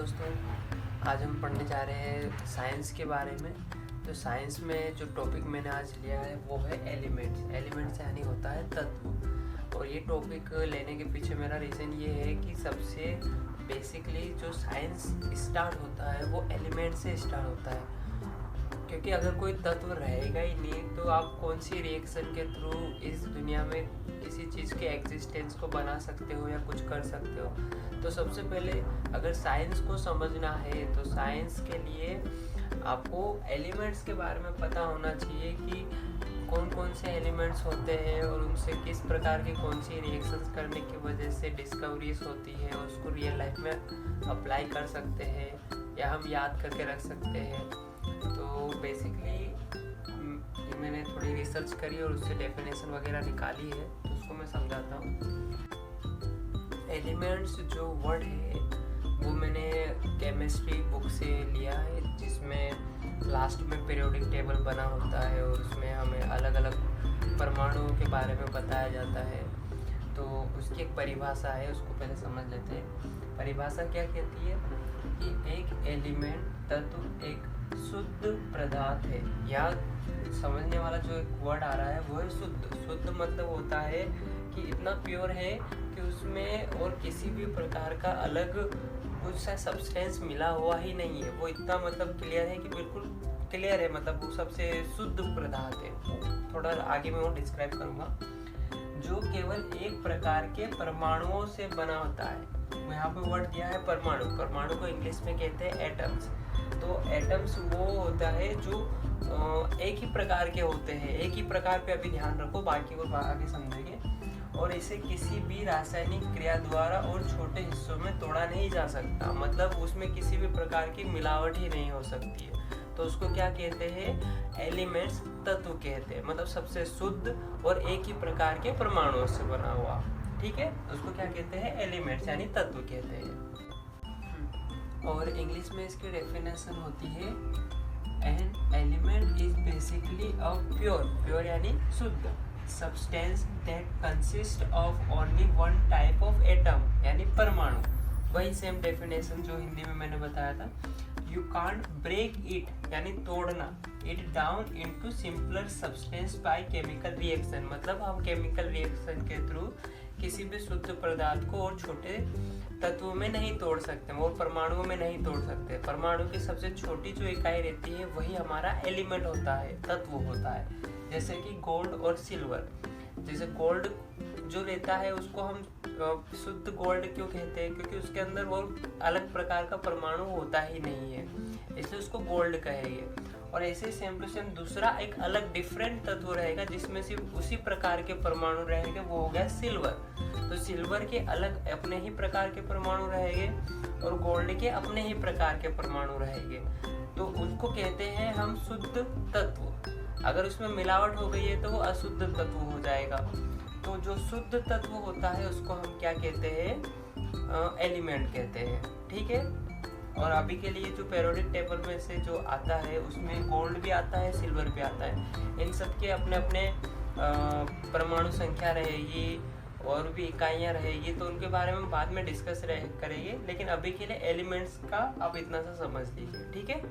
दोस्तों, आज हम पढ़ने जा रहे हैं साइंस के बारे में। तो साइंस में जो टॉपिक मैंने आज लिया है वो है एलिमेंट्स। एलिमेंट्स यानी होता है तत्व। और ये टॉपिक लेने के पीछे मेरा रीज़न ये है कि सबसे बेसिकली जो साइंस स्टार्ट होता है वो एलिमेंट से स्टार्ट होता है। क्योंकि अगर कोई तत्व रहेगा ही नहीं तो आप कौन सी रिएक्शन के थ्रू इस दुनिया में किसी चीज़ के एग्जिस्टेंस को बना सकते हो या कुछ कर सकते हो। तो सबसे पहले अगर साइंस को समझना है तो साइंस के लिए आपको एलिमेंट्स के बारे में पता होना चाहिए कि कौन कौन से एलिमेंट्स होते हैं और उनसे किस प्रकार की कौन सी रिएक्शंस करने की वजह से डिस्कवरीज होती है, उसको रियल लाइफ में अप्लाई कर सकते हैं या हम याद करके रख सकते हैं। तो बेसिकली मैंने थोड़ी रिसर्च करी और उससे डेफिनेशन वगैरह निकाली है, तो उसको मैं समझाता हूँ। एलिमेंट्स जो वर्ड है वो मैंने केमिस्ट्री बुक से लिया है, जिसमें लास्ट में पीरियोडिक टेबल बना होता है और उसमें हमें अलग अलग परमाणुओं के बारे में बताया जाता है। तो उसकी एक परिभाषा है, उसको पहले समझ लेते हैं। परिभाषा क्या कहती है कि एक एलिमेंट तत्व एक शुद्ध पदार्थ है। या समझने वाला जो एक वर्ड आ रहा है वो है शुद्ध। शुद्ध मतलब होता है कि इतना प्योर है कि उसमें और किसी भी प्रकार का अलग कुछ सा सब्सटेंस मिला हुआ ही नहीं है। वो इतना मतलब क्लियर है कि बिल्कुल क्लियर है, मतलब वो सबसे शुद्ध पदार्थ है। थोड़ा आगे मैं वो डिस्क्राइब करूँगा। जो केवल एक प्रकार के परमाणुओं से बना होता है। यहाँ पे वर्ड दिया है परमाणु। परमाणु को इंग्लिश में कहते हैं एटम्स। तो एटम्स वो होता है जो एक ही प्रकार के होते हैं। एक ही प्रकार पे अभी ध्यान रखो, बाकी को आगे समझेंगे। और इसे किसी भी रासायनिक क्रिया द्वारा और छोटे हिस्सों में तोड़ा नहीं जा सकता, मतलब उसमें किसी भी प्रकार की मिलावट ही नहीं हो सकती है। तो उसको क्या कहते हैं? एलिमेंट्स, तत्व कहते हैं। मतलब सबसे शुद्ध और एक ही प्रकार के परमाणुओं से बना हुआ, ठीक है, उसको क्या कहते हैं? एलिमेंट्स यानी तत्व कहते हैं। और इंग्लिश में इसकी डेफिनेशन होती है an element is basically a pure यानी शुद्ध substance that consists of only one type of atom यानी परमाणु। वही सेम डेफिनेशन जो हिंदी में मैंने बताया था। You can't break it यानी तोड़ना, it down into simpler substance by chemical reaction, मतलब हम केमिकल रिएक्शन के थ्रू किसी भी शुद्ध पदार्थ को और छोटे तत्वों में नहीं तोड़ सकते, और परमाणुओं में नहीं तोड़ सकते। परमाणु की सबसे छोटी जो इकाई रहती है वही हमारा एलिमेंट होता है, तत्व होता है। जैसे कि गोल्ड और सिल्वर। जैसे गोल्ड जो रहता है उसको हम शुद्ध गोल्ड क्यों कहते हैं? क्योंकि उसके अंदर वो अलग प्रकार का परमाणु होता ही नहीं है, इसलिए उसको गोल्ड कहेंगे। और ऐसे सेम टू सेम दूसरा एक अलग डिफरेंट तत्व रहेगा जिसमें सिर्फ उसी प्रकार के परमाणु रहेंगे, वो हो गया सिल्वर। तो सिल्वर के अलग अपने ही प्रकार के परमाणु रहेंगे और गोल्ड के अपने ही प्रकार के परमाणु रहेंगे। तो उसको कहते हैं हम शुद्ध तत्व। अगर उसमें मिलावट हो गई है तो वो अशुद्ध तत्व हो जाएगा। तो जो शुद्ध तत्व होता है उसको हम क्या कहते हैं? एलिमेंट कहते हैं, ठीक है। और अभी के लिए जो पीरियोडिक टेबल में से जो आता है उसमें गोल्ड भी आता है, सिल्वर भी आता है। इन सब के अपने अपने परमाणु संख्या रहेगी और भी इकाइयाँ रहेगी, तो उनके बारे में बाद में डिस्कस करेंगे। लेकिन अभी के लिए एलिमेंट्स का आप इतना सा समझ लीजिए, ठीक है।